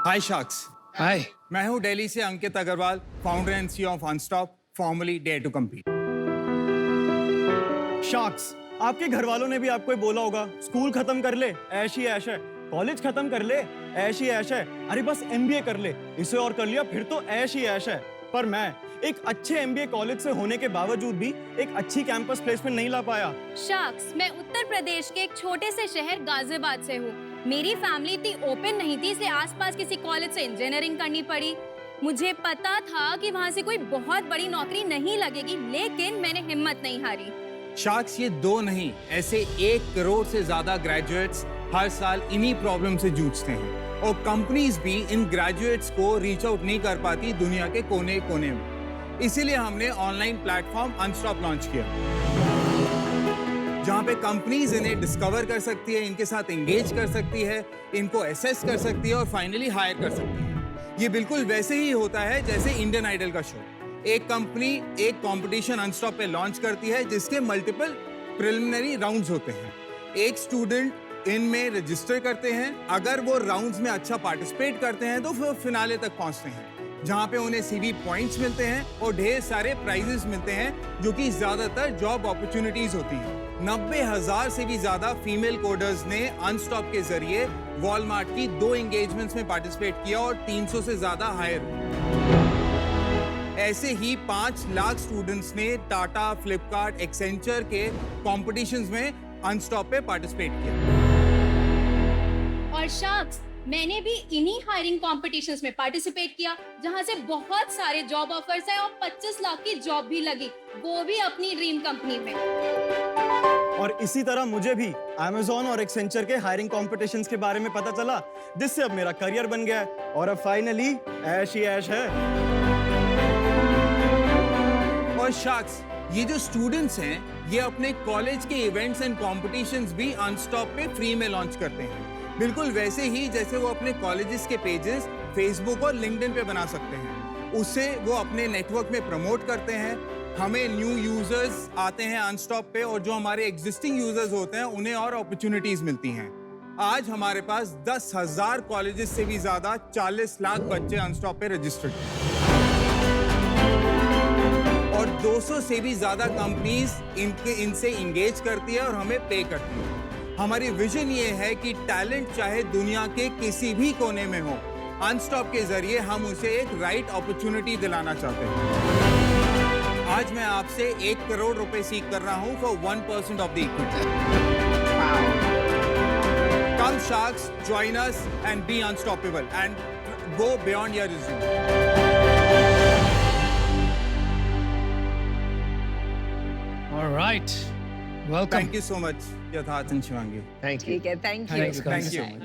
हाय sharks. हाय। मैं हूं दिल्ली से Ankit Agarwal, founder and CEO of Unstop, formerly dare to compete. Sharks, आपके घर वालों ने भी आपको बोला होगा स्कूल खत्म कर ले, ऐश ही ऐश है, कॉलेज खत्म कर ले, ऐश ही ऐश है, अरे बस एमबीए कर ले, इसे और कर लिया फिर तो ऐश ही ऐश है। पर मैं एक अच्छे एमबीए कॉलेज से होने के बावजूद भी एक अच्छी कैंपस प्लेसमेंट नहीं ला पाया। शार्क्स, मैं उत्तर प्रदेश के एक छोटे से शहर गाजियाबाद से हूँ। मेरी फैमिली इतनी ओपन नहीं थी, इसलिए आसपास किसी कॉलेज से इंजीनियरिंग करनी पड़ी। मुझे पता था कि वहाँ से कोई बहुत बड़ी नौकरी नहीं लगेगी, लेकिन मैंने हिम्मत नहीं हारी। शार्क्स, ये दो नहीं, ऐसे 1 करोड़ से ज्यादा ग्रेजुएट्स हर साल इन्हीं प्रॉब्लम से जूझते हैं और कंपनीज भी इन ग्रेजुएट्स को रीच आउट नहीं कर पाती दुनिया के कोने कोने में। इसीलिए हमने ऑनलाइन प्लेटफॉर्म अनस्टॉप लॉन्च किया, जहां पे कंपनीज इन्हें डिस्कवर कर सकती है, इनके साथ एंगेज कर सकती है, इनको एसेस कर सकती है और फाइनली हायर कर सकती है। ये बिल्कुल वैसे ही होता है जैसे इंडियन आइडल का शो। एक कंपनी एक कंपटीशन अनस्टॉप पे लॉन्च करती है जिसके मल्टीपल प्रिलिमिनरी राउंड्स होते हैं। एक स्टूडेंट इनमें रजिस्टर करते हैं, अगर वो राउंड्स में अच्छा पार्टिसिपेट करते हैं तो फिर फिनाले तक पहुंचते हैं, जहां पे उन्हें सीवी पॉइंट्स मिलते हैं और ढेर सारे प्राइजेस मिलते हैं, जो कि ज्यादातर जॉब अपॉर्चुनिटीज होती हैं। 90,000 से भी ज्यादा फीमेल कोडर्स ने अनस्टॉप के जरिए वॉलमार्ट की 2 एंगेजमेंट्स में पार्टिसिपेट किया और 300 से ज्यादा हायर। ऐसे ही 5 लाख स्टूडेंट्स ने टाटा, फ्लिपकार्ट, एक्सेंचर के कॉम्पिटिशंस में अनस्टॉप पे पार्टिसिपेट किया। और शार्क्स, मैंने भी इन्हीं हायरिंग कॉम्पिटिशंस में पार्टिसिपेट किया, जहां से बहुत सारे जॉब ऑफर्स आए और 25 लाख की जॉब भी लगी, वो भी अपनी ड्रीम कंपनी में। और इसी तरह मुझे भी Amazon और एक्सेंचर के हायरिंग कॉम्पिटिशंस के बारे में पता चला, जिससे अब मेरा करियर बन गया है और अब फाइनली ऐश ही ऐश है। और शार्क्स, ये जो स्टूडेंट्स हैं, ये अपने कॉलेज के इवेंट्स एंड कॉम्पिटिशंस भी अनस्टॉप पे फ्री में लॉन्च करते हैं, बिल्कुल वैसे ही जैसे वो अपने कॉलेजेस के पेजेस फेसबुक और लिंक्डइन पे बना सकते हैं। उससे वो अपने नेटवर्क में प्रमोट करते हैं, हमें न्यू यूजर्स आते हैं अनस्टॉप पे और जो हमारे एग्जिस्टिंग यूजर्स होते हैं उन्हें और अपॉर्चुनिटीज मिलती हैं। आज हमारे पास 10,000 कॉलेजेस से भी ज्यादा 40 लाख बच्चे अनस्टॉप पे रजिस्टर्ड हैं और 200 से भी ज्यादा कंपनीज इनसे इंगेज करती है और हमें पे करती है। हमारी विजन ये है कि टैलेंट चाहे दुनिया के किसी भी कोने में हो, अनस्टॉप के जरिए हम उसे एक राइट अपॉर्चुनिटी दिलाना चाहते हैं। आज मैं आपसे 1 करोड़ रुपए सीख कर रहा हूं for 1% of the equity. Come sharks, join us and be unstoppable and go beyond your resume. All right. Welcome. Thank you so much, Yatharth and Shivangi. Thank you. ठीक है, thank you.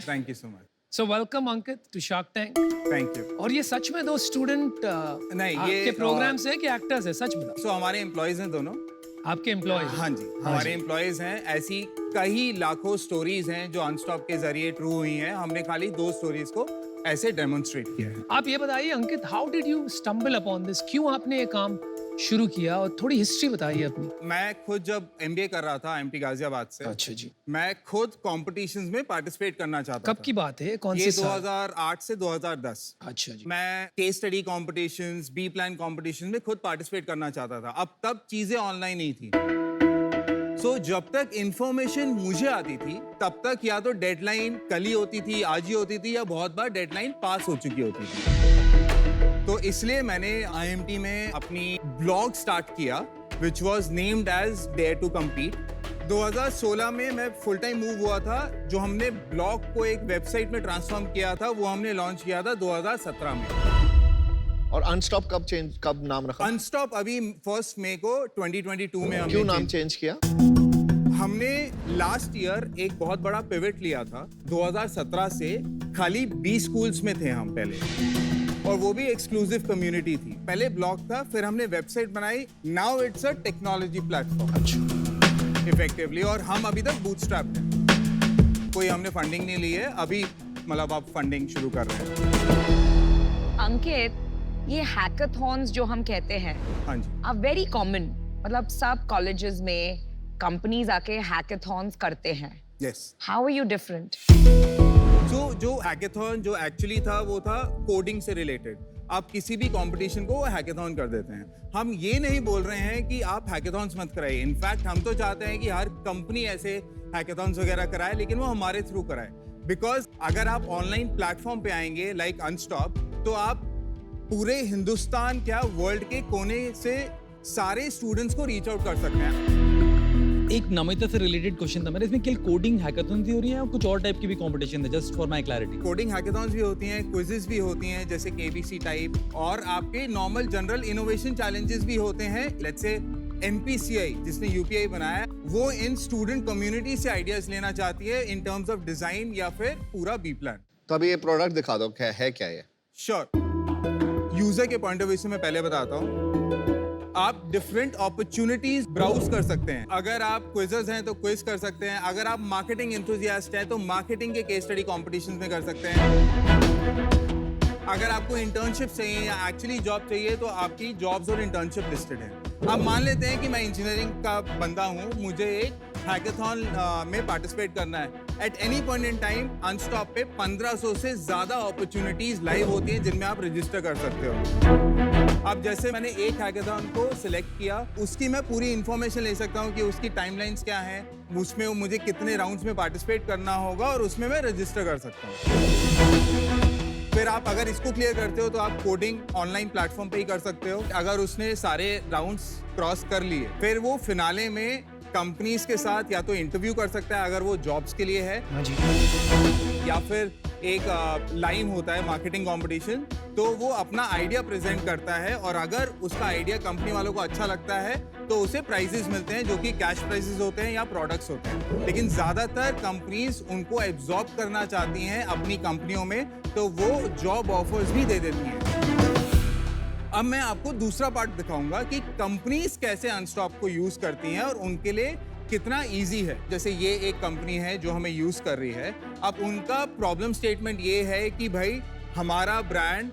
Thank you so much. So welcome Ankit to Shark Tank. Thank you. और ये सच में दो student नहीं, आपके ये programmes हैं कि एक्टर्स हैं? सच बताओ। So हमारे एम्प्लॉयज हैं दोनों। आपके एम्प्लॉयज? हाँ जी, हमारे एम्प्लॉयज हैं। ऐसी कई लाखों स्टोरीज हैं जो अनस्टॉप के जरिए ट्रू हुई हैं। हमने खाली 2 स्टोरीज को ऐसे डेमोन्स्ट्रेट किया है। आप ये बताइए Ankit, how did you stumble upon this? क्यों आपने ये काम शुरू किया और थोड़ी हिस्ट्री बताइए अपनी। मैं खुद जब एमबीए कर रहा था एमटी गाजियाबाद से, अच्छा जी, मैं खुद कॉम्पिटिशंस में पार्टिसिपेट करना चाहता था। कब की बात है? कौन ये से साल? 2008 से 2010। अच्छा जी। मैं case study competitions, B plan competition में खुद पार्टिसिपेट करना चाहता था। अब तब चीजें ऑनलाइन नहीं थी। सो जब तक इंफॉर्मेशन मुझे आती थी तब तक या तो डेडलाइन कल ही होती थी, आज ही होती थी, या बहुत बार डेडलाइन पास हो चुकी होती थी। तो इसलिए मैंने आईएमटी में अपनी ब्लॉग स्टार्ट किया, which was named as dare to compete. 2016 में मैं फुल टाइम मूव हुआ था। जो हमने ब्लॉग को एक वेबसाइट में ट्रांसफॉर्म किया था वो हमने लॉन्च किया था 2017 में। और अनस्टॉप कब नाम रखा? अनस्टॉप अभी 1 मई को 2022 में हमने क्यों नाम चेंज किया? हमने लास्ट ईयर एक बहुत बड़ा पिवट लिया था। 2017 से खाली 20 स्कूल्स में थे हम पहले, और वो भी एक्सक्लूसिव कम्युनिटी थी। पहले ब्लॉग था, फिर हमने वेबसाइट बनाई। Now it's a technology platform effectively, और हम अभी तक बूटस्ट्रैप्ड हैं। कोई हमने फंडिंग नहीं ली है अभी, मतलब अब फंडिंग शुरू कर रहे हैं। अंकित, ये हैकाथॉन्स जो हम कहते हैं, हाँ जी, आर वेरी कॉमन। मतलब सब कॉलेजेस में कंपनीज आके हैकाथॉन्स करते हैं। Yes. How are you different? So जो हैकेथॉन जो एक्चुअली था वो था कोडिंग से रिलेटेड। आप किसी भी कंपटीशन को हैकेथॉन कर देते हैं। हम ये नहीं बोल रहे हैं कि आप हैकेथॉन्स मत कराइए। इनफैक्ट हम तो चाहते हैं कि हर कंपनी ऐसे हैकेथॉन्स वगैरह कराए, लेकिन वो हमारे थ्रू कराए। बिकॉज अगर आप ऑनलाइन प्लेटफॉर्म पे आएंगे लाइक अनस्टॉप, तो आप पूरे हिंदुस्तान क्या वर्ल्ड के कोने से सारे स्टूडेंट्स को रीच आउट कर सकते हैं। एक नमिता से रिलेटेड क्वेश्चन था मेरा, इसमें केवल कोडिंग हैकाथॉन हो रही है और कुछ और टाइप की भी कंपटीशन है, just for my clarity? Coding hackathons भी होती हैं, क्विजेस भी होती हैं जैसे केबीसी टाइप, और आपके नॉर्मल जनरल इनोवेशन चैलेंजेस भी होते हैं। लेट्स से NPCI जिसने UPI बनाया है, वो इन स्टूडेंट कम्युनिटी से आइडियाज लेना चाहती है इन टर्म्स ऑफ डिजाइन या फिर पूरा बी प्लान। तो अभी ये प्रोडक्ट दिखा दो, क्या है क्या ये? श्योर। यूजर के पॉइंट ऑफ व्यू से मैं पहले बताता हूँ। आप डिफरेंट अपॉर्चुनिटीज ब्राउज कर सकते हैं। अगर आप क्विज़र्स हैं तो क्विज कर सकते हैं। अगर आप मार्केटिंग एंथुसियास्ट हैं तो मार्केटिंग के केस स्टडी कॉम्पिटिशन्स में कर सकते हैं। अगर आपको इंटर्नशिप चाहिए या एक्चुअली जॉब चाहिए तो आपकी जॉब्स और इंटर्नशिप लिस्टेड है। अब मान लेते हैं कि मैं इंजीनियरिंग का बंदा हूँ, मुझे एक हैकेथॉन में पार्टिसिपेट करना है। At any point in time Unstop पे 1500 से ज्यादा अपॉर्चुनिटीज लाइव होती हैं जिनमें आप रजिस्टर कर सकते हो। अब जैसे मैंने एक हैकेथॉन को सिलेक्ट किया, उसकी मैं पूरी इंफॉर्मेशन ले सकता हूँ कि उसकी टाइमलाइंस क्या है, उसमें मुझे कितने राउंड्स में पार्टिसिपेट करना होगा, और उसमें मैं रजिस्टर कर सकता हूँ। फिर आप अगर इसको क्लियर करते हो तो आप कोडिंग ऑनलाइन प्लेटफॉर्म पे ही कर सकते हो। अगर उसने सारे राउंड्स क्रॉस कर लिए, फिर वो फिनाले में कंपनीज के साथ या तो इंटरव्यू कर सकता है अगर वो जॉब्स के लिए है, या फिर एक लाइव होता है मार्केटिंग कंपटीशन, तो वो अपना आइडिया प्रेजेंट करता है, और अगर उसका आइडिया कंपनी वालों को अच्छा लगता है तो उसे प्राइजेस मिलते हैं जो कि कैश प्राइजेस होते हैं या प्रोडक्ट्स होते हैं। लेकिन ज्यादातर कंपनीज उनको एब्जॉर्ब करना चाहती हैं अपनी कंपनियों में, तो वो जॉब ऑफर्स भी दे देती हैं। अब मैं आपको दूसरा पार्ट दिखाऊंगा कि कंपनीज कैसे अनस्टॉप को यूज करती हैं और उनके लिए कितना इजी है। जैसे ये एक कंपनी है जो हमें यूज कर रही है। अब उनका प्रॉब्लम स्टेटमेंट ये है कि भाई हमारा ब्रांड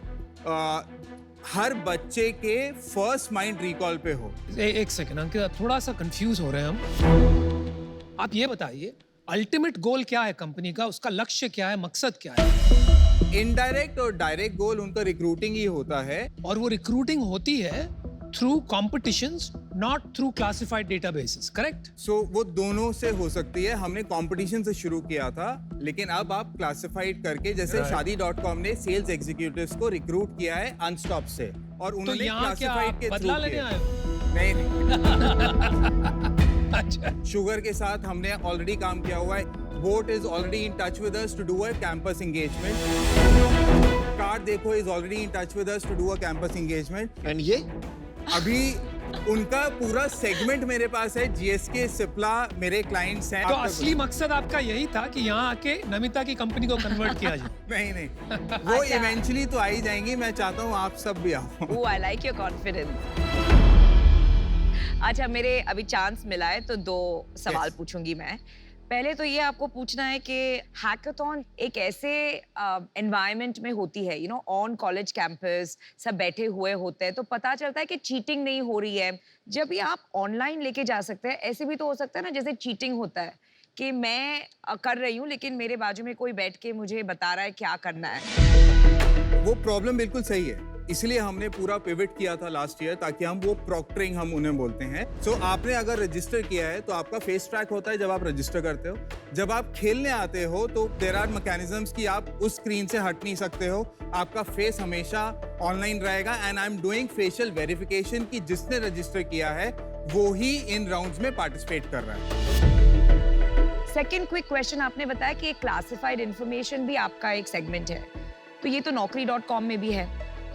हर बच्चे के फर्स्ट माइंड रिकॉल पे हो। एक सेकंड अंकित, थोड़ा सा कंफ्यूज हो रहे हैं हम। आप ये बताइए अल्टीमेट गोल क्या है कंपनी का, उसका लक्ष्य क्या है, मकसद क्या है? इनडायरेक्ट और डायरेक्ट गोल उनका रिक्रूटिंग ही होता है, और वो रिक्रूटिंग होती है through competitions, not through classified databases, correct? So वो दोनों से हो सकती है। हमने कंपटीशन से शुरू किया था, लेकिन अब आप क्लासिफाइड करके, जैसे शादी.com ने सेल्स एग्जीक्यूटिव्स को रिक्रूट किया है अनस्टॉप से, और तो उन्होंने यहाँ क्या क्लासिफाइड के बदला थ्रू लेने किया। आए हो? नहीं। अच्छा, शुगर के साथ हमने ऑलरेडी काम किया हुआ है। Boat is already in touch with us to do a campus engagement. CarDekho is already in touch with us to do a campus engagement. And ये अभी उनका पूरा सेगमेंट मेरे पास है। GSK सिप्ला मेरे क्लाइंट्स हैं। तो असली मकसद आपका यही था कि यहाँ आके नमिता की कंपनी को कन्वर्ट किया जाए? नहीं वो अच्छा। इवेंचुअली तो आ ही जाएंगी। मैं चाहता हूँ आप सब भी आओ। Oh, I like your confidence. अच्छा, मेरे अभी चांस मिला है तो 2 सवाल Yes. पूछूंगी मैं। पहले तो ये आपको पूछना है कि हैकाथॉन एक ऐसे एनवायरनमेंट में होती है, ऑन कॉलेज कैंपस सब बैठे हुए होते हैं, तो पता चलता है कि चीटिंग नहीं हो रही है। जब ये आप ऑनलाइन लेके जा सकते हैं, ऐसे भी तो हो सकता है ना जैसे चीटिंग होता है कि मैं कर रही हूँ लेकिन मेरे बाजू में कोई बैठ के मुझे बता रहा है क्या करना है। वो प्रॉब्लम बिल्कुल सही है, इसलिए हमने पूरा पिवट किया था लास्ट ईयर, ताकि हम वो प्रॉक्टरिंग हम उन्हें बोलते हैं। सो आपने अगर रजिस्टर किया है तो आपका फेस ट्रैक होता है जब आप रजिस्टर करते हो। जब आप खेलने आते हो तो देयर आर मैकेनिज्म्स कि आप उस स्क्रीन से हट नहीं सकते हो। आपका फेस हमेशा ऑनलाइन रहेगा, and I am doing facial verification कि जिसने रजिस्टर किया है वो ही इन राउंड्स में पार्टिसिपेट कर रहा है। सेकंड क्विक क्वेश्चन, आपने बताया कि क्लासिफाइड इंफॉर्मेशन भी आपका एक सेगमेंट है, तो ये तो naukri.com में भी है।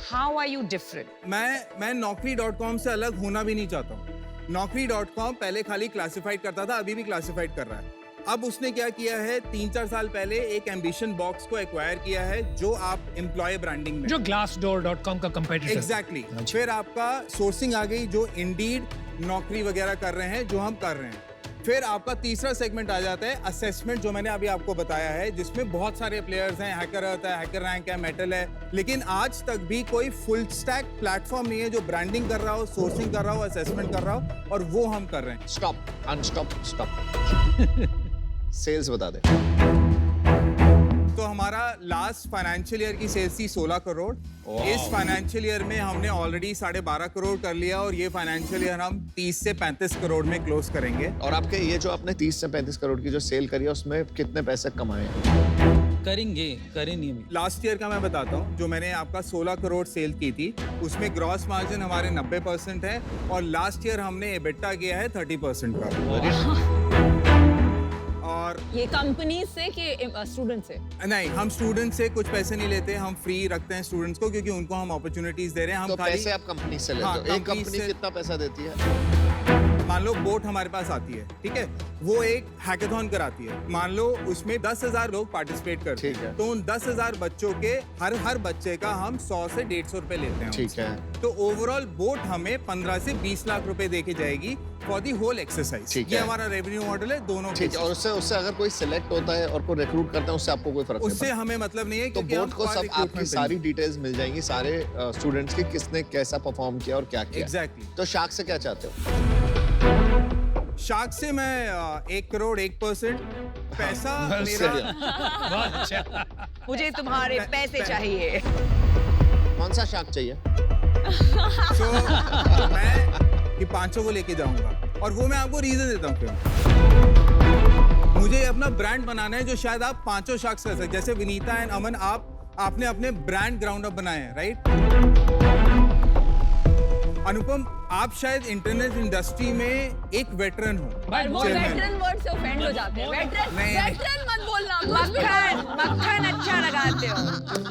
How are you different? मैं naukri.com से अलग होना भी नहीं चाहता हूँ। naukri.com पहले खाली क्लासिफाइड करता था, अभी भी क्लासिफाइड कर रहा है। अब उसने क्या किया है, 3-4 साल पहले एक एम्बिशन बॉक्स को एक्वायर किया है, जो आप एम्प्लॉय ब्रांडिंग में, जो glassdoor.com का कंपेटिटर। एग्जैक्टली। फिर आपका सोर्सिंग आ गई, जो इंडीड, नौकरी वगैरह कर रहे हैं, जो हम कर रहे हैं। फिर आपका तीसरा सेगमेंट आ जाता है असेसमेंट, जो मैंने अभी आपको बताया है, जिसमें बहुत सारे प्लेयर्स हैं। हैकर होता है, हैकर रैंक है, मेटल है, लेकिन आज तक भी कोई फुल स्टैक प्लेटफॉर्म नहीं है जो ब्रांडिंग कर रहा हो, सोर्सिंग कर रहा हो, असेसमेंट कर रहा हो, और वो हम कर रहे हैं। Stop, Unstop, stop. सेल्स बता दे। तो हमारा लास्ट फाइनेंशियल ईयर की सेल्स थी 16 करोड़। इस फाइनेंशियल ईयर में हमने ऑलरेडी 12.5 करोड़ कर लिया और ये फाइनेंशियल ईयर हम 30 से 35 करोड़ में क्लोज करेंगे। और आपके ये जो आपने 30 से 35 करोड़ की जो सेल करी है उसमें कितने पैसे कमाए हैं? करें नहीं अभी। लास्ट ईयर का मैं बताता हूँ, जो मैंने आपका 16 करोड़ सेल की थी उसमें ग्रॉस मार्जिन हमारे 90% है और लास्ट ईयर हमने एबिटा किया है 30% का। और ये कंपनी से कि स्टूडेंट से? नहीं, हम स्टूडेंट से कुछ पैसे नहीं लेते, हम फ्री रखते हैं स्टूडेंट्स को क्योंकि उनको हम अपॉर्चुनिटीज दे रहे हैं। हम तो खाली पैसे आप कंपनी से लेते हाँ, हो। एक कंपनी कंपनी से- कितना पैसा देती है? मान लो बोट हमारे पास आती है, ठीक है, वो एक हैकेथॉन कराती है। मान लो उसमें 10,000 लोग पार्टिसिपेट करते ठीक है। हैं, तो उन 10,000 बच्चों के हर बच्चे का हम 100 से 150 रुपए लेते हैं। ठीक है। तो ओवरऑल बोट हमें 15 से 20 लाख रुपए दे के जाएगी फॉर दी होल एक्सरसाइज। ठीक ये है। हमारा रेवेन्यू मॉडल है दोनों ठीक है। और उससे अगर कोई सिलेक्ट होता है और कोई रिक्रूट करता है उससे आपको कोई फर्क नहीं उससे पड़ता? हमें मतलब नहीं है तो क्योंकि बोर्ड हम को पर सब recruitment आपकी पे सारी नहीं। डिटेल्स मिल जाएंगी सारे स्टूडेंट्स की, किसने कैसा परफॉर्म किया और क्या किया। Exactly. तो शार्क से क्या चाहते हो? शार्क से मैं 1 करोड़ 1% पैसा उससे मेरा क्या? बहुत अच्छा। मुझे तुम्हारे पैसे चाहिए। कौन सा शार्क चाहिए? तो मैं ये 500 को लेके जाऊंगा और वो मैं आपको रीजन देता हूँ क्यों। मुझे अपना ब्रांड बनाना है जो शायद आप 5 शार्क्स कर सकते। जैसे विनीता एंड अमन, आपने अपने ब्रांड ग्राउंड अप बनाए हैं, राइट? अनुपम, आप शायद इंटरनेट इंडस्ट्री में एक वेटरन हो। पर वो Chairman। वेटरन वर्ड से ऑफेंड हो जाते हैं। वेटरन नहीं। वेटरन मत बोलना। कुछ भी मक्खन अच्छा लगाते हो।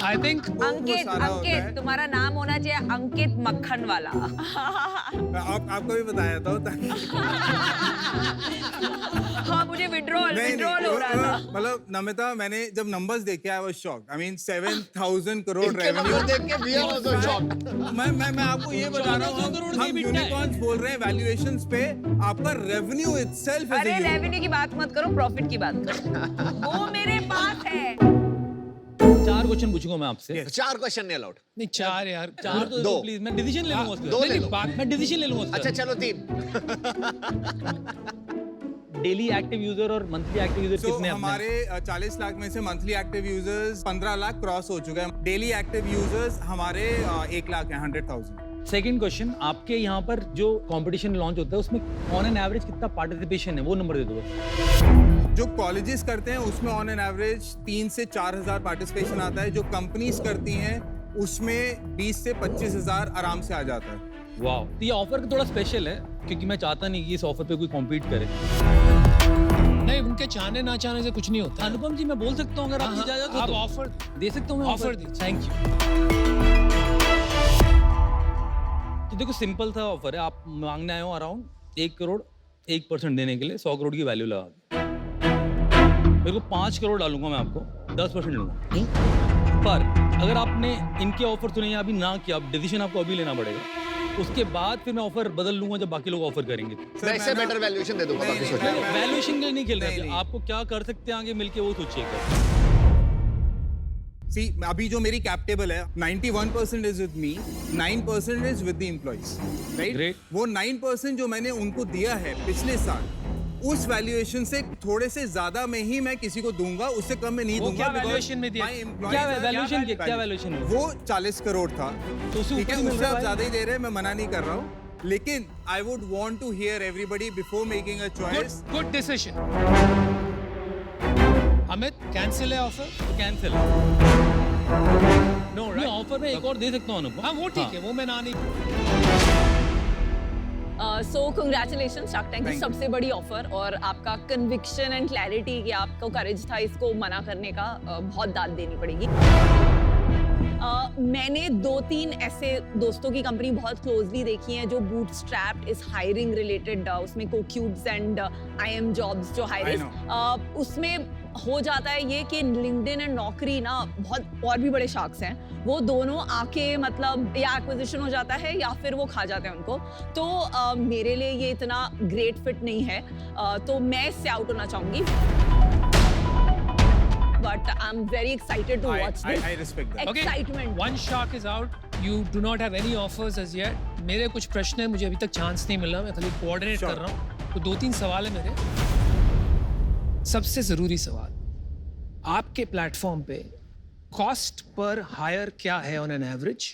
आई थिंक वो अंकित सारा होता अंकित है। तुम्हारा नाम होना चाहिए अंकित मक्खन वाला। आपको भी बताया था ताकि हाँ मुझे विड्रॉल हो रहा था। मतलब नमिता, मैंने जब नंबर्स देखे I was shocked. I mean 7,000 crore इनके नंबर रेवेन्यू देख के भी I was shocked। मैं आपको ये बता रहा हूँ, 1400 करोड़ की हम EBITDA है। यूनिकॉर्न्स बोल रहे हैं वैल्यूएशंस पे, आपका रेवेन्यू इटसेल्फ इज अरे रेवेन्यू की बात मत करो, प्रॉफिट की बात करो। वो मेरे पास है। 4 क्वेश्चन पूछूंगा मैं आपसे। Yes. 4 क्वेश्चन नहीं अलाउड। नहीं 4 यार। 4 तो दो। प्लीज, मैं डिसीजन ले लूंगा उसका। दो ले नहीं, लो। बात मैं डिसीजन ले लूंगा उसका। अच्छा चलो 3। डेली एक्टिव यूजर और मंथली एक्टिव यूजर तो कितने अपने? हमारे 40 लाख में से monthly active users 15 lakh cross हो चुका है। डेली एक्टिव यूजर्स हमारे 1 लाख हैं, 100,000। सेकंड क्वेश्चन, आपके यहाँ पर जो कंपटीशन लॉन्च होता है उसमें ऑन एन एवरेज कितना पार्टिसिपेशन है, वो नंबर दे दो बस। जो कॉलेजेस करते हैं उसमें ऑन एन एवरेज 3 से 4,000 पार्टिसिपेशन आता है। जो कंपनीज करती हैं उसमें 20 से 25,000 आराम से आ जाता है। वाह, तो ये ऑफर थोड़ा स्पेशल है क्योंकि मैं चाहता नहीं कि इस ऑफर पे कोई कॉम्पीट करे। नहीं, उनके चाहने ना चाहने से कुछ नहीं होता। अनुपम जी, मैं बोल सकता हूँ अगर आप इजाजत हो आप तो ऑफर दे सकता हूँ मैं ऑफर दी। Thank you. तो देखो सिंपल सा ऑफर है, आप मांगने आए हो अराउंड 1 करोड़ 1% देने के लिए 100 करोड़ की वैल्यू लगा के। मेरे को 5 करोड़ डालूंगा मैं आपको, 10% लूंगा। पर अगर आपने इनके ऑफर सुने या अभी ना किया, डिसीजन आपको अभी लेना पड़ेगा। उसके बाद फिर मैं ऑफर बदल लूंगा जब बाकी लोग ऑफर करेंगे। मैं इससे बेटर वैल्यूएशन दे दूंगा, बाकी नहीं, सोचिए। मैं- वैल्यूएशन के लिए नहीं खेल नहीं, रहे, नहीं। आपको क्या कर सकते हैं आगे मिलके वो सोचिएगा। सी, अभी जो मेरी कैप टेबल है 91% is with me, 9% is with the employees, right? Great. वो 9% जो मैंने उनको दिया है पिछले साल, उस वैल्यूएशन से थोड़े से ज्यादा में ही मैं किसी को दूंगा, उससे कम में नहीं वो दूंगा। क्या because valuation में दिया? my employees क्या are- valuation क्या क्या valuation है? वो 40 करोड़ था, तो उससे ठीक ऊपर है, ही मिल उससे रहा आप है ज्यादा ही दे रहे हैं, मैं मना नहीं कर रहा हूँ, लेकिन I would want to hear everybody before making a choice. Good decision. Amit, cancel है ऑफर? कैंसिल। नो नहीं, ऑफर में एक और दे सकता हूँ अनुपम। हाँ वो ठीक है, वो मैं ना नहीं। सो कंग्रेचुलेशन शार्क टैंक की Thank you. सबसे बड़ी ऑफर, और आपका कन्विक्शन एंड क्लैरिटी कि आपको करेज था इसको मना करने का, बहुत दाद देनी पड़ेगी। मैंने 2-3 ऐसे दोस्तों की कंपनी बहुत क्लोजली देखी हैं जो बूटस्ट्रैप्ड इस हायरिंग रिलेटेड, उसमें कोक्यूब्स एंड IM जॉब्स जो हायरिंग, उसमें हो जाता है ये कि लिंक्डइन एंड नौकरी ना, बहुत और भी बड़े शार्क्स हैं, वो दोनों आके मतलब या एक्विजिशन हो जाता है या फिर वो खा जाते हैं उनको। तो मेरे लिए ये इतना ग्रेट फिट नहीं है, तो मैं इससे आउट होना चाहूंगी। But I'm very excited to watch this. I respect that. Okay. Excitement. One shark is out. You do not have any offers as yet. मेरे कुछ प्रश्न हैं, मुझे अभी तक चांस नहीं मिला, मैं खाली कोऑर्डिनेट Sure. कर रहा हूँ। तो 2-3 सवाल है मेरे। सबसे जरूरी सवाल, आपके प्लेटफॉर्म पे कॉस्ट पर हायर क्या है ऑन एन एवरेज?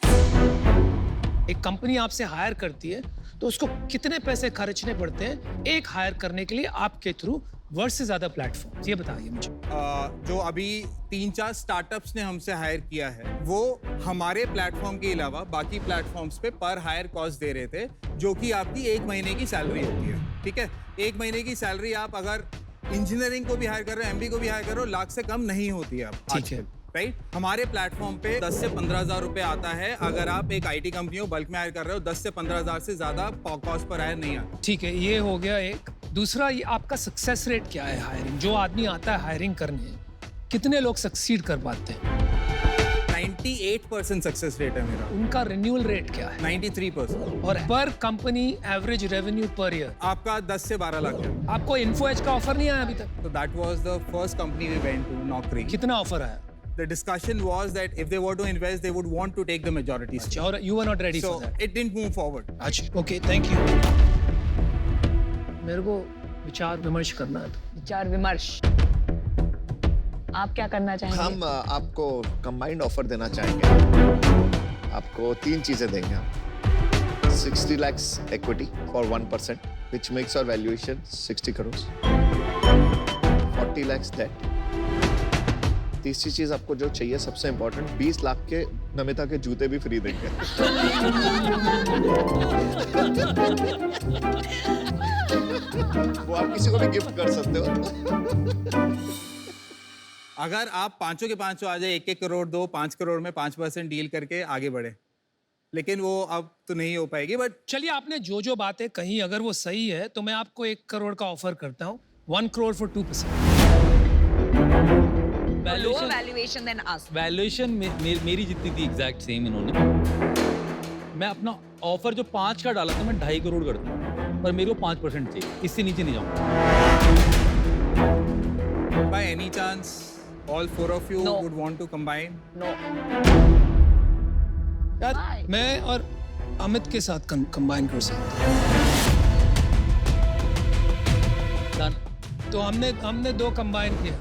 एक कंपनी आपसे हायर करती है तो उसको कितने पैसे खर्चने पड़ते हैं एक हायर करने के लिए आपके थ्रू वर्सेस अदर प्लेटफॉर्म? ये बताइए मुझे। जो अभी 3-4 स्टार्टअप्स ने हमसे हायर किया है वो हमारे प्लेटफॉर्म के अलावा बाकी प्लेटफॉर्म्स पे पर हायर कॉस्ट दे रहे थे, जो कि आपकी 1 महीने की सैलरी होती है। ठीक है, 1 महीने की सैलरी आप अगर इंजीनियरिंग को भी हायर कर रहे हो, एमबी को भी हायर कर रहे हो, लाख से कम नहीं होती है अब ठीक है। राइट। हमारे प्लेटफॉर्म पे 10 से 15,000 रुपए आता है। अगर आप एक आईटी कंपनी हो, बल्क में हायर कर रहे हो, 10 से 15,000 से ज्यादा कॉस्ट पर हायर नहीं आता। ठीक है, ये हो गया एक। दूसरा, ये आपका सक्सेस रेट क्या है हायरिंग? जो आदमी आता है हायरिंग करने, कितने लोग सक्सीड कर पाते हैं? 98% सक्सेस रेट है मेरा। उनका रिन्यूअल रेट क्या है? 93%। और पर company average revenue per year आपका 10 से 12 लाख है। आपको इन्फो एज का ऑफर नहीं आया अभी तक? So that was the first company we went to, Naukri. कितना ऑफर आया? The discussion was that if they were to invest, they would want to take the majority stake. और you were not ready So for that? it didn't move forward. अच्छा, okay, thank you. मेरे को विचार विमर्श करना है। विचार विमर्श। आप क्या करना चाहेंगे? हम आपको कंबाइंड ऑफर देना चाहेंगे। आपको 3 चीजें देंगे हम। 60 lakhs equity for 1%, which makes our valuation 60 crores. 40 lakhs debt. तीसरी चीज आपको जो चाहिए सबसे इम्पोर्टेंट, 20 लाख के नमिता के जूते भी फ्री देंगे। वो आप किसी को भी गिफ्ट कर सकते हो। अगर आप पांचों के पांचों आ जाए, 1-1 करोड़ दो, 5 करोड़ में 5% डील करके आगे बढ़े, लेकिन वो अब तो नहीं हो पाएगी। बट चलिए, आपने जो जो बातें कही अगर वो सही है तो मैं आपको 1 करोड़ का ऑफर करता हूँ। 1 crore for 2%। Lower valuation than us. Valuation मेरी जितनी थी एग्जैक्ट सेम इन्होंने। मैं अपना ऑफर जो 5 का डाला था मैं 2.5 करोड़ करता हूँ, पर मेरे को 5% चाहिए, इससे नीचे नहीं जाऊँगा। by any chance all 4 of you No. would want to combine? No. यार, Why? मैं और अमित के साथ कंबाइन कर सकते हैं। Done. तो हमने 2 कंबाइन किया।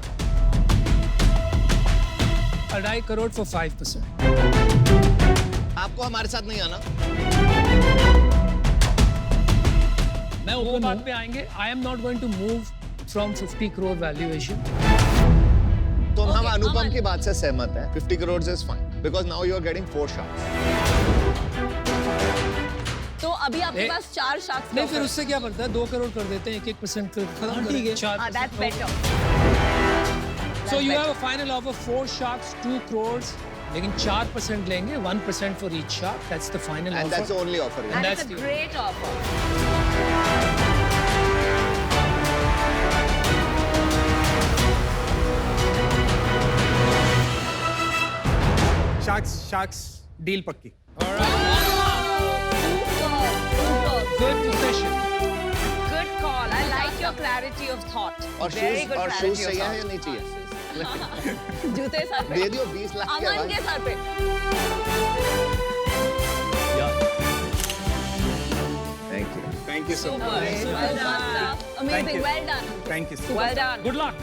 2.5 करोड़ for 5%। आपको हमारे साथ नहीं आना। मैं वो बात पे आएंगे। I am not going to move from 50 crore valuation। तो हम अनुपम की बात से सहमत हैं। 50 crores is fine because now you are getting 4 shots. तो अभी आपके ए- पास 4 शार्क्स नहीं, फिर उससे क्या पड़ता है? 2 करोड़ कर देते हैं, 1% खत्म ठीक है। कर। That's better. So you have a final offer 4 sharks 2 crores, लेकिन 4% लेंगे, 1% for each shark. That's the final And offer. that's the only offer. And that's it's a the- great offer. Sharks deal पक्की। Good decision. Good call. I like your clarity of thought. और Very shoes good और clarity shoes of चाहिए thought. या नहीं चाहिए? जूते sir पे दे दियो 20 लाख के अमन बाद। के सर पे। Thank you. Thank you so much. Well done. Amazing, you. well done. Thank you so much. Well done. Good luck.